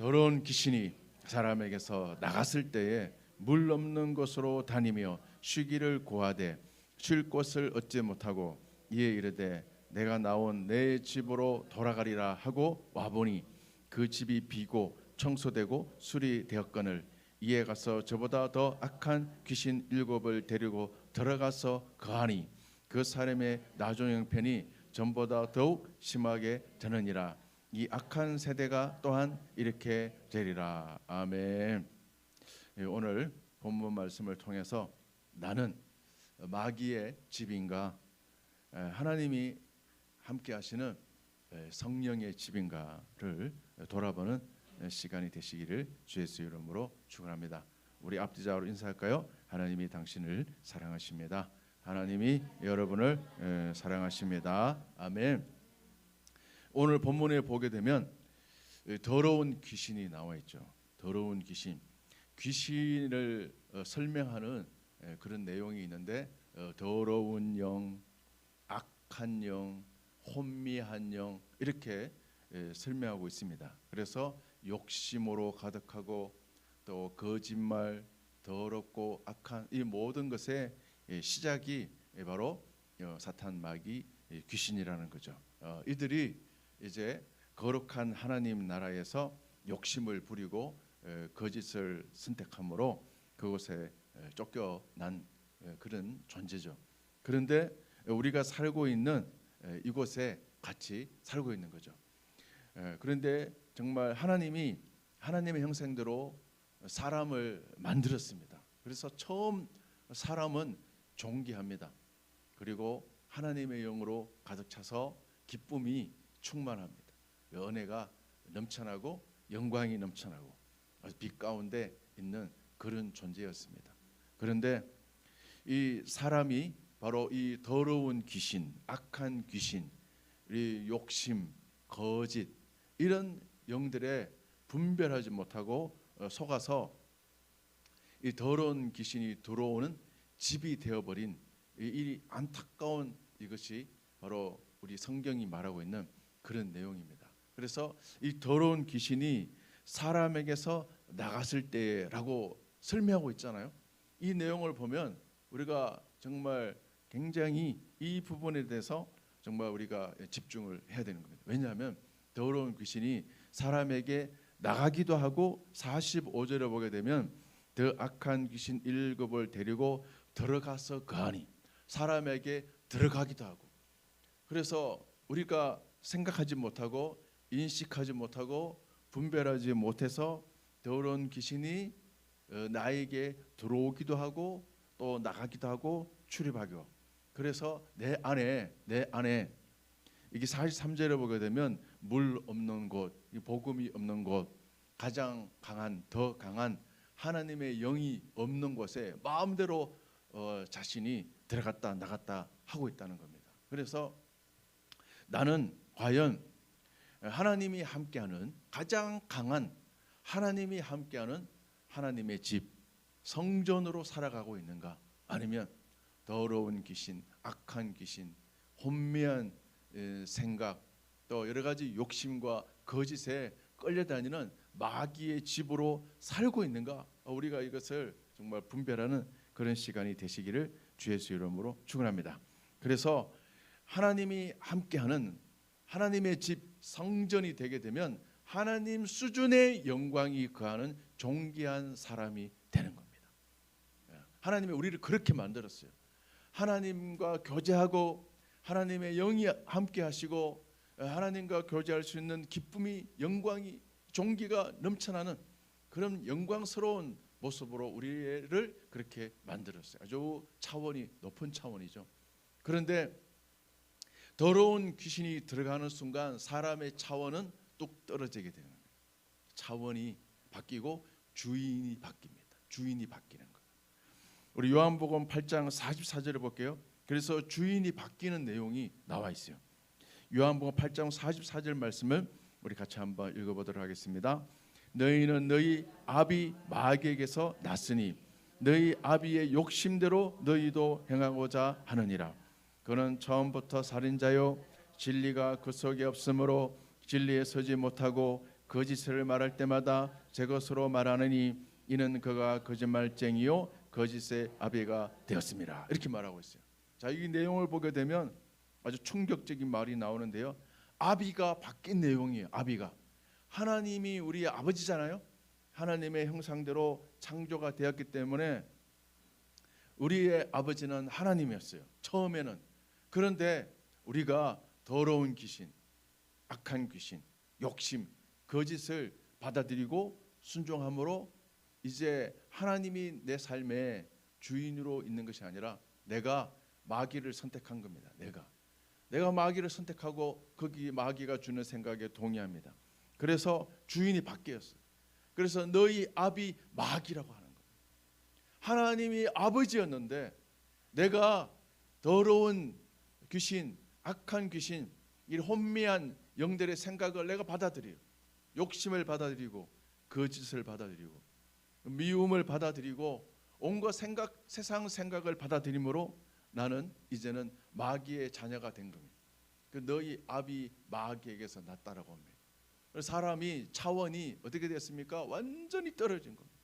더러운 귀신이 사람에게서 나갔을 때에 물 없는 곳으로 다니며 쉬기를 고하되 쉴 곳을 얻지 못하고 이에 이르되 내가 나온 내 집으로 돌아가리라 하고 와보니 그 집이 비고 청소되고 수리되었거늘 이에 가서 저보다 더 악한 귀신 7을 데리고 들어가서 거하니 그 사람의 나중 형편이 전보다 더욱 심하게 되느니라. 이 악한 세대가 또한 이렇게 되리라. 아멘. 오늘 본문 말씀을 통해서 나는 마귀의 집인가 하나님이 함께 하시는 성령의 집인가를 돌아보는 시간이 되시기를 주 예수의 이름으로 축원합니다. 우리 앞뒤좌우로 인사할까요? 하나님이 당신을 사랑하십니다. 하나님이 여러분을 사랑하십니다. 아멘. 오늘 본문에 보게 되면 더러운 귀신이 나와 있죠. 더러운 귀신. 귀신을 설명하는 그런 내용이 있는데 더러운 영, 악한 영, 혼미한 영 이렇게 설명하고 있습니다. 그래서 욕심으로 가득하고 또 거짓말, 더럽고 악한 이 모든 것의 시작이 바로 사탄 마귀 귀신이라는 거죠. 이들이 이제 거룩한 하나님 나라에서 욕심을 부리고 거짓을 선택함으로 그곳에 쫓겨난 그런 존재죠. 그런데 우리가 살고 있는 이곳에 같이 살고 있는 거죠. 그런데 정말 하나님이 하나님의 형상대로 사람을 만들었습니다. 그래서 처음 사람은 존귀합니다. 그리고 하나님의 영으로 가득 차서 기쁨이 충만합니다. 은혜가 넘쳐나고 영광이 넘쳐나고 빛 가운데 있는 그런 존재였습니다. 그런데 이 사람이 바로 이 더러운 귀신, 악한 귀신, 이 욕심, 거짓 이런 영들에 분별하지 못하고 속아서 이 더러운 귀신이 들어오는 집이 되어버린 이 안타까운 이것이 바로 우리 성경이 말하고 있는 그런 내용입니다. 그래서 이 더러운 귀신이 사람에게서 나갔을 때라고 설명하고 있잖아요. 이 내용을 보면 우리가 정말 굉장히 이 부분에 대해서 정말 우리가 집중을 해야 되는 겁니다. 왜냐하면 더러운 귀신이 사람에게 나가기도 하고 45절에 보게 되면 더 악한 귀신 7을 데리고 들어가서 거하니 사람에게 들어가기도 하고 그래서 우리가 생각하지 못하고 인식하지 못하고 분별하지 못해서 더러운 귀신이 나에게 들어오기도 하고 또 나가기도 하고 출입하고 그래서 내 안에 이게 43절에 보게 되면 물 없는 곳, 복음이 없는 곳, 가장 강한 더 강한 하나님의 영이 없는 곳에 마음대로 자신이 들어갔다 나갔다 하고 있다는 겁니다. 그래서 나는 과연 하나님이 함께하는 가장 강한 하나님이 함께하는 하나님의 집 성전으로 살아가고 있는가 아니면 더러운 귀신, 악한 귀신, 혼미한 생각 또 여러 가지 욕심과 거짓에 끌려다니는 마귀의 집으로 살고 있는가 우리가 이것을 정말 분별하는 그런 시간이 되시기를 주 예수 이름으로 축원합니다. 그래서 하나님이 함께하는 하나님의 집 성전이 되게 되면 하나님 수준의 영광이 거하는 존귀한 사람이 되는 겁니다. 하나님이 우리를 그렇게 만들었어요. 하나님과 교제하고 하나님의 영이 함께 하시고 하나님과 교제할 수 있는 기쁨이 영광이 존귀가 넘쳐나는 그런 영광스러운 모습으로 우리를 그렇게 만들었어요. 아주 차원이 높은 차원이죠. 그런데 더러운 귀신이 들어가는 순간 사람의 차원은 뚝 떨어지게 되는 거예요. 차원이 바뀌고 주인이 바뀝니다. 주인이 바뀌는 거예요. 우리 요한복음 8장 44절을 볼게요. 그래서 주인이 바뀌는 내용이 나와 있어요. 요한복음 8장 44절 말씀을 우리 같이 한번 읽어보도록 하겠습니다. 너희는 너희 아비 마귀에게서 났으니 너희 아비의 욕심대로 너희도 행하고자 하느니라. 그는 처음부터 살인자요 진리가 그 속에 없으므로 진리에 서지 못하고 거짓을 말할 때마다 제 것으로 말하느니 이는 그가 거짓말쟁이요 거짓의 아비가 되었습니다. 이렇게 말하고 있어요. 자, 이 내용을 보게 되면 아주 충격적인 말이 나오는데요. 아비가 바뀐 내용이에요. 아비가 하나님이 우리의 아버지잖아요. 하나님의 형상대로 창조가 되었기 때문에 우리의 아버지는 하나님이었어요. 처음에는. 그런데 우리가 더러운 귀신, 악한 귀신, 욕심, 거짓을 받아들이고 순종함으로 이제 하나님이 내 삶의 주인으로 있는 것이 아니라 내가 마귀를 선택한 겁니다. 내가 마귀를 선택하고 거기 마귀가 주는 생각에 동의합니다. 그래서 주인이 바뀌었어요. 그래서 너희 아비 마귀라고 하는 거예요. 하나님이 아버지였는데 내가 더러운 귀신, 악한 귀신, 이 혼미한 영들의 생각을 내가 받아들여요. 욕심을 받아들이고 거짓을 받아들이고 미움을 받아들이고 온갖 생각, 세상 생각을 받아들임으로 나는 이제는 마귀의 자녀가 된 겁니다. 그 너희 아비 마귀에게서 났다라고 합니다. 사람이 차원이 어떻게 됐습니까? 완전히 떨어진 겁니다.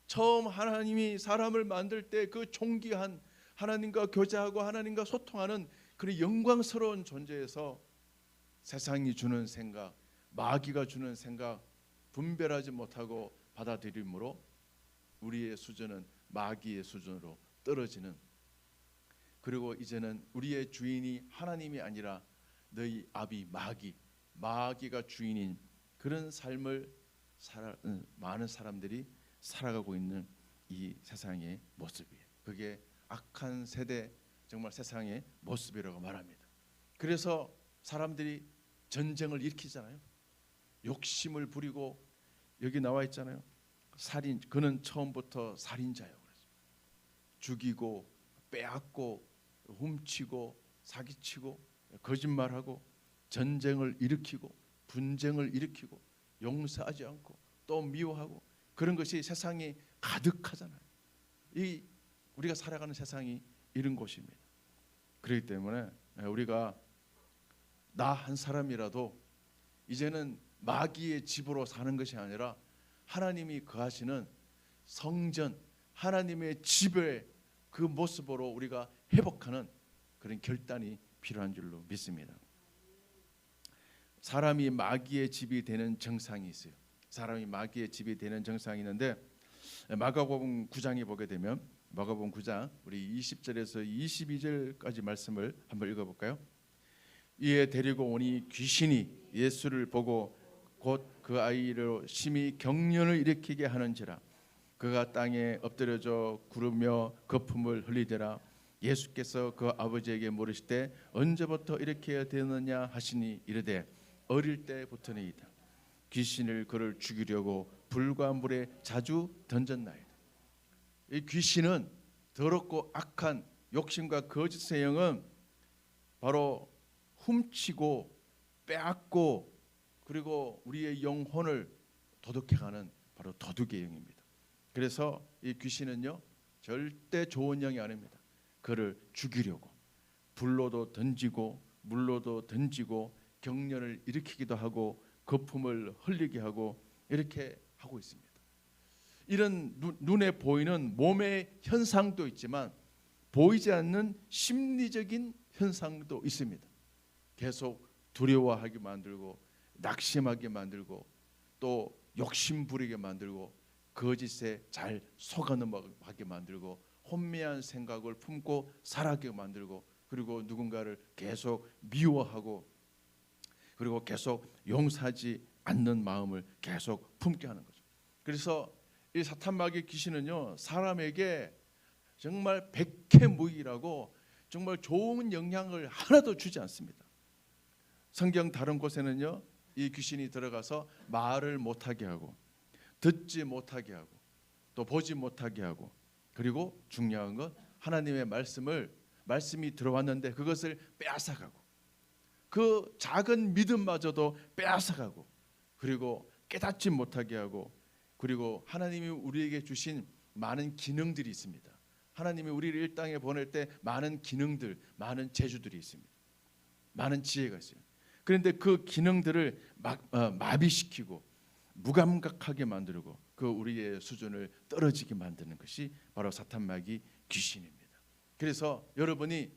처음 하나님이 사람을 만들 때 그 존귀한 하나님과 교제하고 하나님과 소통하는 그런 영광스러운 존재에서 세상이 주는 생각, 마귀가 주는 생각 분별하지 못하고 받아들임으로 우리의 수준은 마귀의 수준으로 떨어지는, 그리고 이제는 우리의 주인이 하나님이 아니라 너희 아비 마귀가 주인인 그런 삶을 많은 사람들이 살아가고 있는 이 세상의 모습이에요. 그게 악한 세대, 정말 세상의 모습이라고 말합니다. 그래서 사람들이 전쟁을 일으키잖아요. 욕심을 부리고, 여기 나와 있잖아요. 살인, 그는 처음부터 살인자예요. 그래서 죽이고 빼앗고 훔치고 사기치고 거짓말하고 전쟁을 일으키고 분쟁을 일으키고 용서하지 않고 또 미워하고 그런 것이 세상이 가득하잖아요. 이 우리가 살아가는 세상이 이런 곳입니다. 그렇기 때문에 우리가 나 한 사람이라도 이제는 마귀의 집으로 사는 것이 아니라 하나님이 거하시는 성전, 하나님의 집의 그 모습으로 우리가 회복하는 그런 결단이 필요한 줄로 믿습니다. 사람이 마귀의 집이 되는 정상이 있어요. 사람이 마귀의 집이 되는 정상이 있는데 마가복음 9장에 보게 되면 마가복음 9장 우리 20절에서 22절까지 말씀을 한번 읽어볼까요? 이에 데리고 오니 귀신이 예수를 보고 곧 그 아이로 심히 경련을 일으키게 하는지라 그가 땅에 엎드려져 구르며 거품을 흘리더라. 예수께서 그 아버지에게 물으시되 언제부터 이렇게 되었느냐 하시니 이르되 어릴 때부터니이다. 귀신을 그를 죽이려고 불과 물에 자주 던졌나이다. 이 귀신은 더럽고 악한 욕심과 거짓의 영은 바로 훔치고 빼앗고 그리고 우리의 영혼을 도둑해가는 바로 도둑의 영입니다. 그래서 이 귀신은요 절대 좋은 영이 아닙니다. 그를 죽이려고 불로도 던지고 물로도 던지고 경련을 일으키기도 하고 거품을 흘리게 하고 이렇게 하고 있습니다. 이런 눈에 보이는 몸의 현상도 있지만 보이지 않는 심리적인 현상도 있습니다. 계속 두려워하게 만들고 낙심하게 만들고 또 욕심 부리게 만들고 거짓에 잘 속아 넘어가게 만들고 혼미한 생각을 품고 살아가게 만들고 그리고 누군가를 계속 미워하고 그리고 계속 용서하지 않는 마음을 계속 품게 하는 거죠. 그래서 이 사탄마귀 귀신은요 사람에게 정말 백해무익이라고 정말 좋은 영향을 하나도 주지 않습니다. 성경 다른 곳에는요 이 귀신이 들어가서 말을 못하게 하고 듣지 못하게 하고 또 보지 못하게 하고 그리고 중요한 건 하나님의 말씀이 들어왔는데 그것을 빼앗아가고 그 작은 믿음마저도 빼앗아가고 그리고 깨닫지 못하게 하고 그리고 하나님이 우리에게 주신 많은 기능들이 있습니다. 하나님이 우리를 이 땅에 보낼 때 많은 기능들, 많은 재주들이 있습니다. 많은 지혜가 있어요. 그런데 그 기능들을 마비시키고 무감각하게 만들고 그 우리의 수준을 떨어지게 만드는 것이 바로 사탄 마귀 귀신입니다. 그래서 여러분이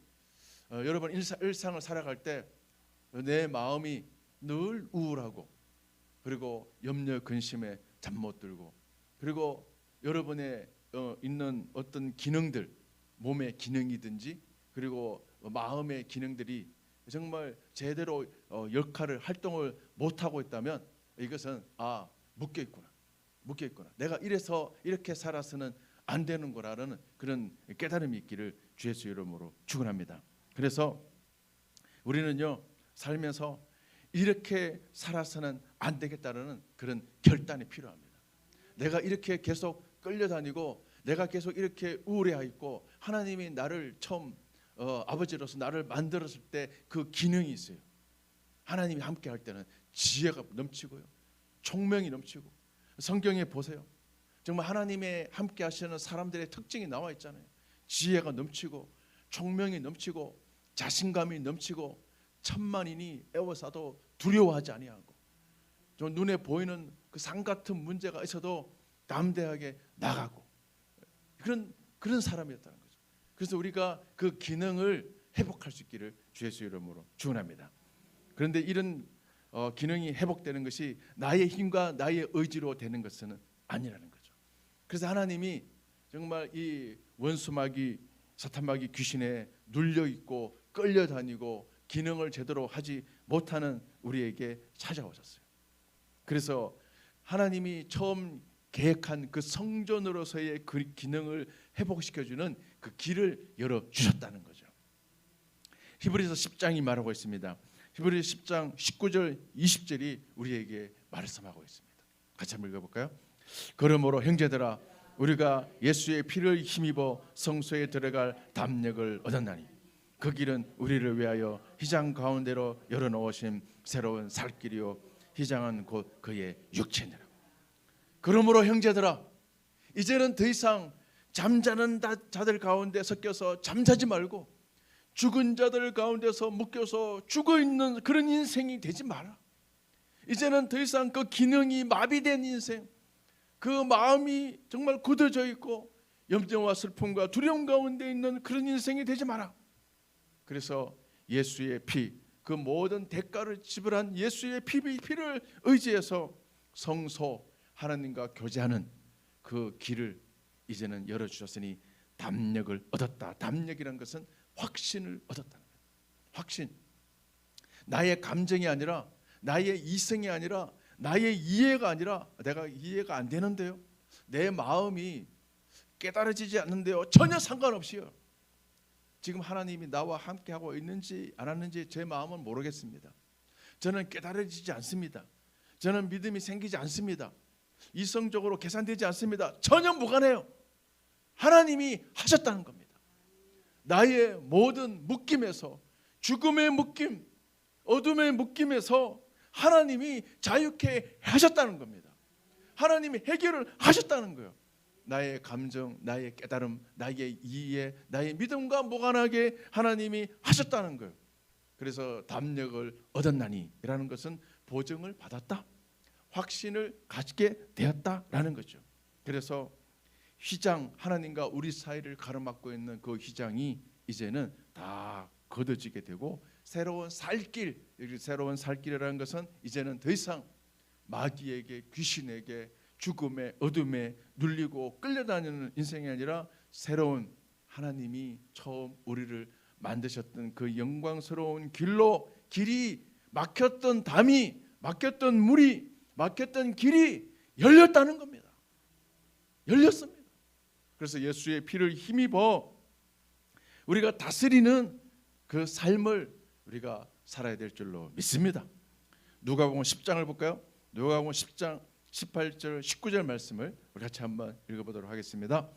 여러분 일상을 살아갈 때 내 마음이 늘 우울하고 그리고 염려 근심에 잠 못 들고 그리고 여러분의 있는 어떤 기능들 몸의 기능이든지 그리고 마음의 기능들이 정말 제대로 역할을 활동을 못하고 있다면 이것은 묶여 있구나 내가 이래서 이렇게 살아서는 안 되는 거라는 그런 깨달음이 있기를 주 예수 이름으로 축원합니다. 그래서 우리는요 살면서 이렇게 살아서는 안 되겠다는 그런 결단이 필요합니다. 내가 이렇게 계속 끌려다니고 내가 계속 이렇게 우울해 있고 하나님이 나를 처음 아버지로서 나를 만들었을 때 그 기능이 있어요. 하나님이 함께 할 때는 지혜가 넘치고요 총명이 넘치고 성경에 보세요. 정말 하나님의 함께 하시는 사람들의 특징이 나와 있잖아요. 지혜가 넘치고 총명이 넘치고 자신감이 넘치고 천만인이 애워싸도 두려워하지 아니하고 좀 눈에 보이는 그 산 같은 문제가 있어도 담대하게 나가고 그런 사람이었다는 거죠. 그래서 우리가 그 기능을 회복할 수 있기를 주 예수 이름으로 축원합니다. 그런데 이런 기능이 회복되는 것이 나의 힘과 나의 의지로 되는 것은 아니라는 거죠. 그래서 하나님이 정말 이 원수마귀 사탄마귀 귀신에 눌려 있고 끌려다니고 기능을 제대로 하지 못하는 우리에게 찾아오셨어요. 그래서 하나님이 처음 계획한 그 성전으로서의 그 기능을 회복시켜주는 그 길을 열어주셨다는 거죠. 히브리서 10장이 말하고 있습니다. 히브리서 10장 19절 20절이 우리에게 말씀하고 있습니다. 같이 한번 읽어볼까요? 그러므로 형제들아 우리가 예수의 피를 힘입어 성소에 들어갈 담력을 얻었나니 그 길은 우리를 위하여 휘장 가운데로 열어놓으신 새로운 살 길이요 휘장은 곧 그의 육체니라. 그러므로 형제들아 이제는 더 이상 잠자는 자들 가운데 섞여서 잠자지 말고 죽은 자들 가운데서 묶여서 죽어있는 그런 인생이 되지 마라. 이제는 더 이상 그 기능이 마비된 인생, 그 마음이 정말 굳어져 있고 염려와 슬픔과 두려움 가운데 있는 그런 인생이 되지 마라. 그래서 예수의 피, 그 모든 대가를 지불한 예수의 피를 의지해서 성소 하나님과 교제하는 그 길을 이제는 열어주셨으니 담력을 얻었다. 담력이라는 것은 확신을 얻었다는 거예요. 확신. 나의 감정이 아니라 나의 이성이 아니라 나의 이해가 아니라 내가 이해가 안 되는데요. 내 마음이 깨달아지지 않는데요. 전혀 상관없이요. 지금 하나님이 나와 함께하고 있는지 안 하는지 제 마음은 모르겠습니다. 저는 깨달아지지 않습니다. 저는 믿음이 생기지 않습니다. 이성적으로 계산되지 않습니다. 전혀 무관해요. 하나님이 하셨다는 겁니다. 나의 모든 묶임에서 죽음의 묶임, 어둠의 묶임에서 하나님이 자유케 하셨다는 겁니다. 하나님이 해결을 하셨다는 거예요. 나의 감정, 나의 깨달음, 나의 이해, 나의 믿음과 무관하게 하나님이 하셨다는 거예요. 그래서 담력을 얻었나니 라는 것은 보증을 받았다, 확신을 갖게 되었다라는 거죠. 그래서 휘장, 하나님과 우리 사이를 가로막고 있는 그 휘장이 이제는 다 걷어지게 되고 새로운 살길, 새로운 살길이라는 것은 이제는 더 이상 마귀에게, 귀신에게, 죽음의 어둠에 눌리고 끌려다니는 인생이 아니라 새로운 하나님이 처음 우리를 만드셨던 그 영광스러운 길로, 길이 막혔던 담이, 막혔던 물이, 막혔던 길이 열렸다는 겁니다. 열렸습니다. 그래서 예수의 피를 힘입어 우리가 다스리는 그 삶을 우리가 살아야 될 줄로 믿습니다. 누가복음 10장을 볼까요? 누가복음 10장 18절 19절 말씀을 우리 같이 한번 읽어보도록 하겠습니다.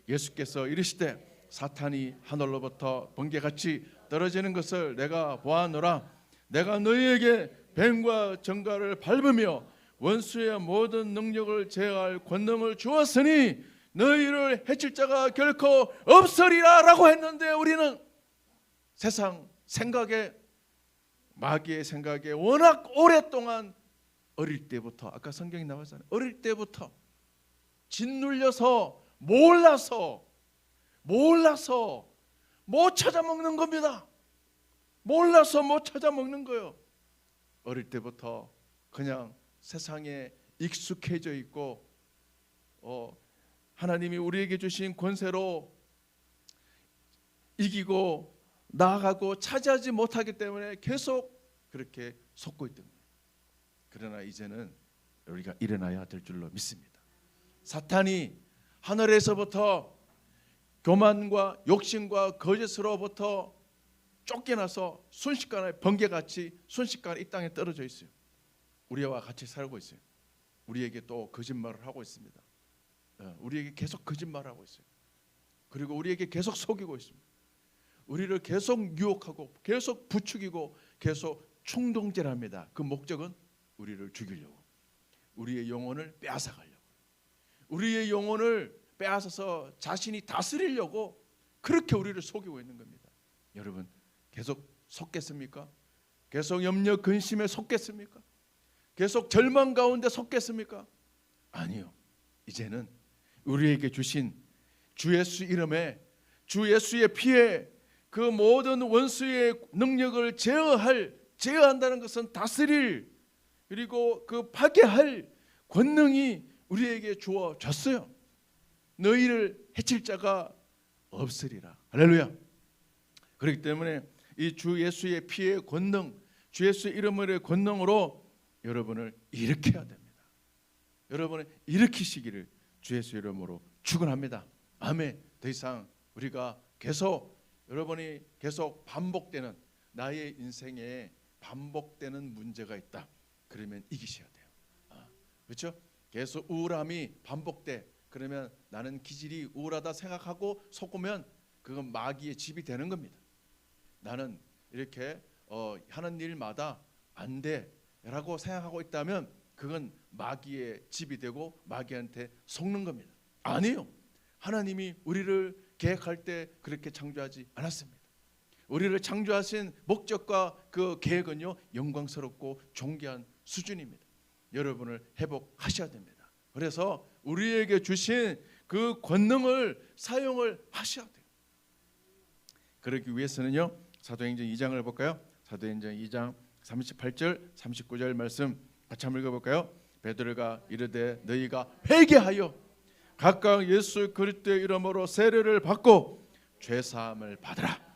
예수께서 이르시되 사탄이 하늘로부터 번개같이 떨어지는 것을 내가 보았노라. 내가 너희에게 뱀과 정갈을 밟으며 원수의 모든 능력을 제어할 권능을 주었으니 너희를 해칠 자가 결코 없으리라 라고 했는데 우리는 세상 생각에, 마귀의 생각에 워낙 오랫동안 어릴 때부터 아까 성경에 나왔잖아요. 어릴 때부터 짓눌려서 몰라서 못 찾아 먹는 겁니다. 몰라서 못 찾아 먹는 거예요. 어릴 때부터 그냥 세상에 익숙해져 있고 하나님이 우리에게 주신 권세로 이기고 나아가고 차지하지 못하기 때문에 계속 그렇게 속고 있던 거예요. 그러나 이제는 우리가 일어나야 될 줄로 믿습니다. 사탄이 하늘에서부터 교만과 욕심과 거짓으로부터 쫓겨나서 순식간에 번개같이 순식간에 이 땅에 떨어져 있어요. 우리와 같이 살고 있어요. 우리에게 또 거짓말을 하고 있습니다. 우리에게 계속 거짓말을 하고 있어요. 그리고 우리에게 계속 속이고 있습니다. 우리를 계속 유혹하고 계속 부추기고 계속 충동질합니다. 그 목적은 우리를 죽이려고, 우리의 영혼을 빼앗아가려고, 우리의 영혼을 빼앗아서 자신이 다스리려고 그렇게 우리를 속이고 있는 겁니다. 여러분 계속 속겠습니까? 계속 염려 근심에 속겠습니까? 계속 절망 가운데 속겠습니까? 아니요. 이제는 우리에게 주신 주 예수 이름에, 주 예수의 피에 그 모든 원수의 능력을 제어한다는 것은 다스릴, 그리고 그 파괴할 권능이 우리에게 주어졌어요. 너희를 해칠 자가 없으리라. 할렐루야. 그렇기 때문에 이 주 예수의 피의 권능, 주 예수 이름의 권능으로 여러분을 일으켜야 됩니다. 여러분을 일으키시기를 주 예수 이름으로 축원합니다. 아멘. 더 이상 우리가 여러분이 계속 반복되는, 나의 인생에 반복되는 문제가 있다. 그러면 이기셔야 돼요. 그렇죠? 계속 우울함이 반복돼. 그러면 나는 기질이 우울하다 생각하고 속으면 그건 마귀의 집이 되는 겁니다. 나는 이렇게 하는 일마다 안 돼라고 생각하고 있다면 그건 마귀의 집이 되고 마귀한테 속는 겁니다. 아니요. 하나님이 우리를 계획할 때 그렇게 창조하지 않았습니다. 우리를 창조하신 목적과 그 계획은요, 영광스럽고 존귀한 수준입니다. 여러분을 회복하셔야 됩니다. 그래서 우리에게 주신 그 권능을 사용을 하셔야 돼요. 그러기 위해서는요, 사도행전 2장을 볼까요? 사도행전 2장 38절 39절 말씀 같이 한번 읽어볼까요? 베드로가 이르되 너희가 회개하여 각각 예수 그리스도의 이름으로 세례를 받고 죄사함을 받으라.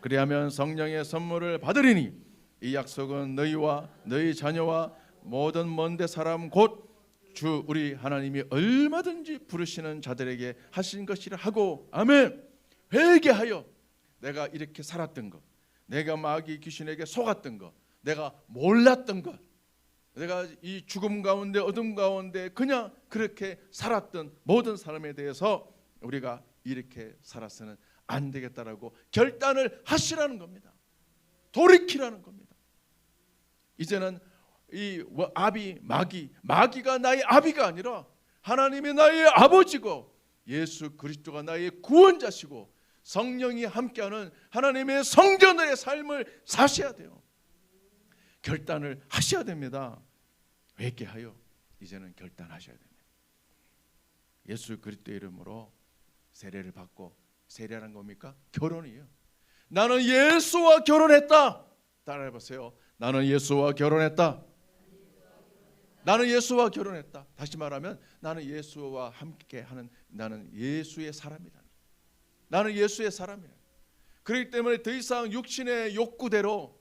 그리하면 성령의 선물을 받으리니 이 약속은 너희와 너희 자녀와 모든 먼데 사람 곧 주 우리 하나님이 얼마든지 부르시는 자들에게 하신 것이라 하고. 아멘. 회개하여 내가 이렇게 살았던 것, 내가 마귀 귀신에게 속았던 것, 내가 몰랐던 것, 내가 이 죽음 가운데 어둠 가운데 그냥 그렇게 살았던 모든 사람에 대해서 우리가 이렇게 살아서는 안 되겠다라고 결단을 하시라는 겁니다. 돌이키라는 겁니다. 이제는 이 마귀가 나의 아비가 아니라 하나님이 나의 아버지고 예수 그리스도가 나의 구원자시고 성령이 함께하는 하나님의 성전의 삶을 사셔야 돼요. 결단을 하셔야 됩니다. 회개하여 이제는 결단하셔야 됩니다. 예수 그리스도의 이름으로 세례를 받고, 세례라는 겁니까? 결혼이에요. 나는 예수와 결혼했다. 따라해보세요. 나는 예수와 결혼했다. 나는 예수와 결혼했다. 다시 말하면 나는 예수와 함께하는, 나는 예수의 사람이다. 나는 예수의 사람이야. 그렇기 때문에 더 이상 육신의 욕구대로,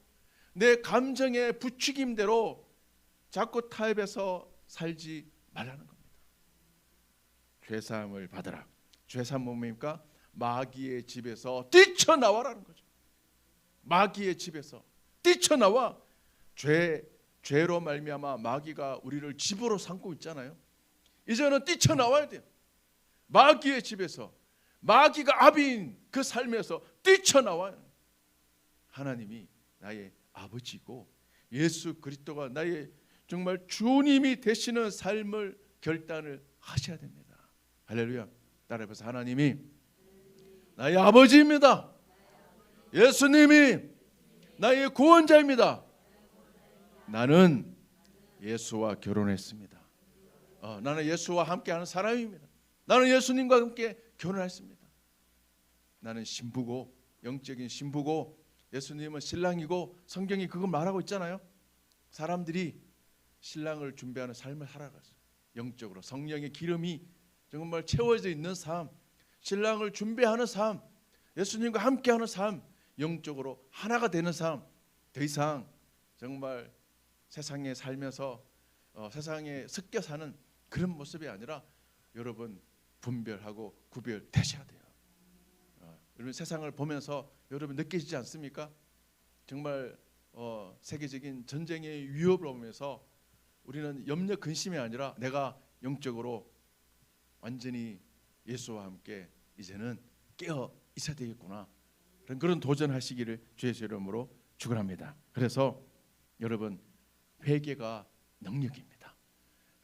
내 감정의 부추김대로 자꾸 타협해서 살지 말라는 겁니다. 죄사함을 받으라. 죄사함 뭡니까? 마귀의 집에서 뛰쳐나와라는 거죠. 마귀의 집에서 뛰쳐나와. 죄로 말미암아 마귀가 우리를 집으로 삼고 있잖아요. 이제는 뛰쳐나와야 돼요. 마귀의 집에서, 마귀가 아비인 그 삶에서 뛰쳐나와요. 하나님이 나의 아버지고 예수 그리스도가 나의 정말 주님이 되시는 삶을 결단을 하셔야 됩니다. 할렐루야. 따라해보세요. 하나님이 나의 아버지입니다. 예수님이 나의 구원자입니다. 나는 예수와 결혼했습니다. 나는 예수와 함께하는 사람입니다. 나는 예수님과 함께 결혼했습니다. 나는 신부고, 영적인 신부고, 예수님은 신랑이고, 성경이 그걸 말하고 있잖아요. 사람들이 신랑을 준비하는 삶을 살아갔어요. 영적으로 성령의 기름이 정말 채워져 있는 삶, 신랑을 준비하는 삶, 예수님과 함께하는 삶, 영적으로 하나가 되는 삶. 더 이상 정말 세상에 살면서 세상에 섞여 사는 그런 모습이 아니라 여러분 분별하고 구별되셔야 돼요. 여러분 세상을 보면서 여러분 느끼시지 않습니까? 정말 세계적인 전쟁의 위협을 보면서 우리는 염려 근심이 아니라 내가 영적으로 완전히 예수와 함께 이제는 깨어 있어야 되겠구나, 그런 도전하시기를 주의 이름으로 축원합니다. 그래서 여러분 회개가 능력입니다.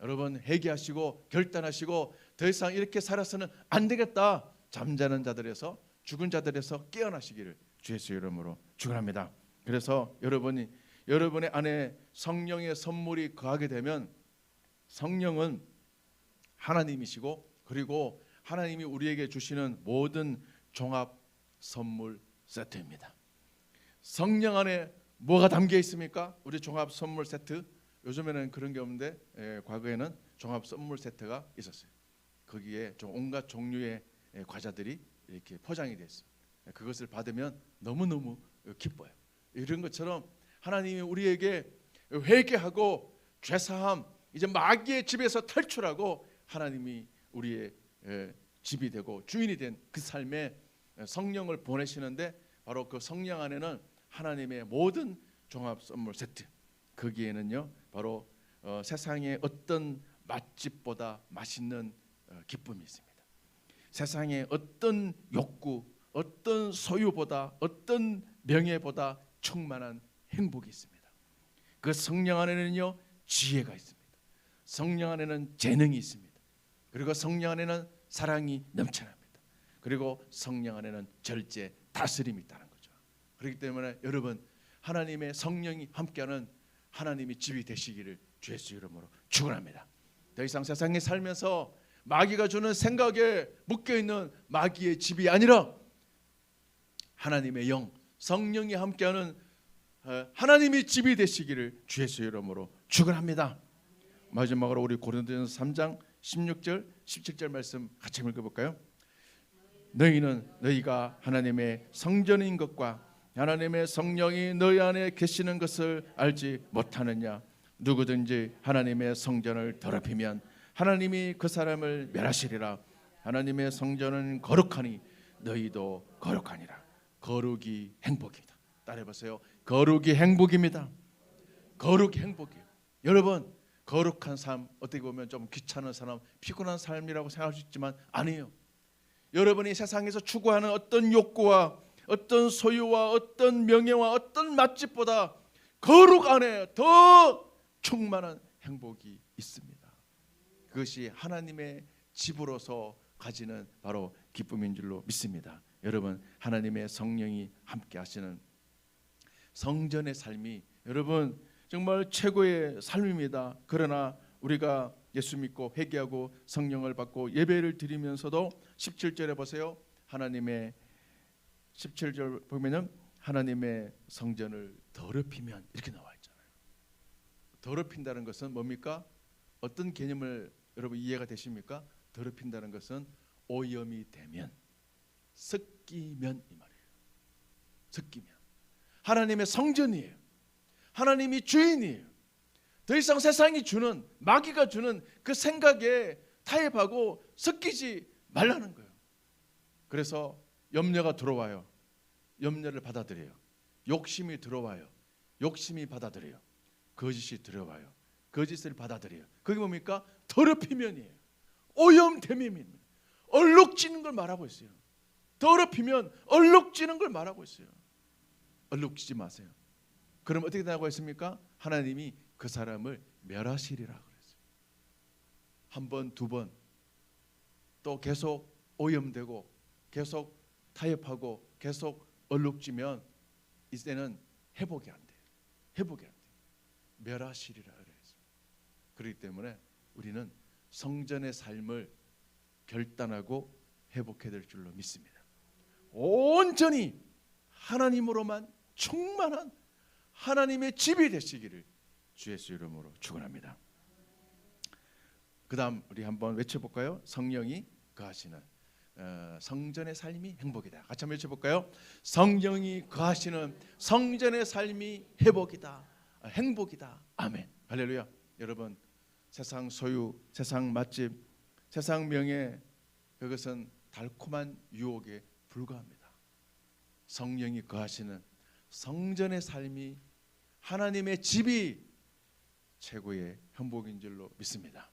여러분 회개하시고 결단하시고 더 이상 이렇게 살아서는 안 되겠다, 잠자는 자들에서 죽은 자들에서 깨어나시기를 주의 이름으로 축원합니다. 그래서 여러분의 안에 성령의 선물이 거하게 되면, 성령은 하나님이시고 그리고 하나님이 우리에게 주시는 모든 종합 선물 세트입니다. 성령 안에 뭐가 담겨 있습니까? 우리 종합 선물 세트. 요즘에는 그런 게 없는데 과거에는 종합 선물 세트가 있었어요. 거기에 온갖 종류의 과자들이 이렇게 포장이 됐어요. 그것을 받으면 너무너무 기뻐요. 이런 것처럼 하나님이 우리에게 회개하고 죄사함, 이제 마귀의 집에서 탈출하고 하나님이 우리의 집이 되고 주인이 된 그 삶에 성령을 보내시는데, 바로 그 성령 안에는 하나님의 모든 종합 선물 세트, 거기에는요 바로 세상의 어떤 맛집보다 맛있는 기쁨이 있습니다. 세상의 어떤 욕구, 어떤 소유보다, 어떤 명예보다 충만한 행복이 있습니다. 그 성령 안에는요 지혜가 있습니다. 성령 안에는 재능이 있습니다. 그리고 성령 안에는 사랑이 넘쳐납니다. 그리고 성령 안에는 절제, 다스림이 있다는 거죠. 그렇기 때문에 여러분 하나님의 성령이 함께하는 하나님의 집이 되시기를 주의 이름으로 축원합니다. 더 이상 세상에 살면서 마귀가 주는 생각에 묶여있는 마귀의 집이 아니라 하나님의 영, 성령이 함께하는 하나님의 집이 되시기를 주의 이름으로 축원합니다. 마지막으로 우리 고린도전서 3장 16절 17절 말씀 같이 읽어볼까요? 너희는 너희가 하나님의 성전인 것과 하나님의 성령이 너희 안에 계시는 것을 알지 못하느냐? 누구든지 하나님의 성전을 더럽히면 하나님이 그 사람을 멸하시리라. 하나님의 성전은 거룩하니 너희도 거룩하니라. 거룩이 행복이다. 따라해보세요. 거룩이 행복입니다. 거룩이 행복이에요. 여러분 거룩한 삶, 어떻게 보면 좀 귀찮은 사람, 피곤한 삶이라고 생각할 수 있지만 아니에요. 여러분이 세상에서 추구하는 어떤 욕구와 어떤 소유와 어떤 명예와 어떤 맛집보다 거룩 안에 더 충만한 행복이 있습니다. 그것이 하나님의 집으로서 가지는 바로 기쁨인 줄로 믿습니다. 여러분 하나님의 성령이 함께 하시는 성전의 삶이 여러분 정말 최고의 삶입니다. 그러나 우리가 예수 믿고 회개하고 성령을 받고 예배를 드리면서도 17절에 보세요. 하나님의 17절 보면은 하나님의 성전을 더럽히면 이렇게 나와 있잖아요. 더럽힌다는 것은 뭡니까? 어떤 개념을 여러분 이해가 되십니까? 더럽힌다는 것은 오염이 되면, 섞이면 이 말이에요. 섞이면 하나님의 성전이에요. 하나님이 주인이에요. 더 이상 세상이 주는, 마귀가 주는 그 생각에 타협하고 섞이지 말라는 거예요. 그래서 염려가 들어와요. 염려를 받아들여요. 욕심이 들어와요. 욕심이 받아들여요. 거짓이 들어와요. 거짓을 받아들여요. 그게 뭡니까? 더럽히면이에요. 오염됨입니다. 얼룩지는 걸 말하고 있어요. 더럽히면 얼룩지는 걸 말하고 있어요. 얼룩지지 마세요. 그럼 어떻게 되라고 했습니까? 하나님이 그 사람을 멸하시리라 그랬어요. 한 번, 두 번, 또 계속 오염되고 계속 타협하고 계속 얼룩지면 이제는 회복이 안 돼요. 회복이 안 돼요. 멸하시리라 그랬어요. 그렇기 때문에 우리는 성전의 삶을 결단하고 회복해야 될 줄로 믿습니다. 온전히 하나님으로만 충만한 하나님의 집이 되시기를 주 예수 이름으로 축원합니다. 그다음 우리 한번 외쳐볼까요? 성령이 거하시는 성전의 삶이 행복이다. 같이 한번 외쳐볼까요? 성령이 거하시는 성전의 삶이 회복이다, 행복이다. 아멘. 할렐루야. 여러분, 세상 소유, 세상 맛집, 세상 명예, 그것은 달콤한 유혹에 불과합니다. 성령이 거하시는 성전의 삶이, 하나님의 집이 최고의 행복인 줄로 믿습니다.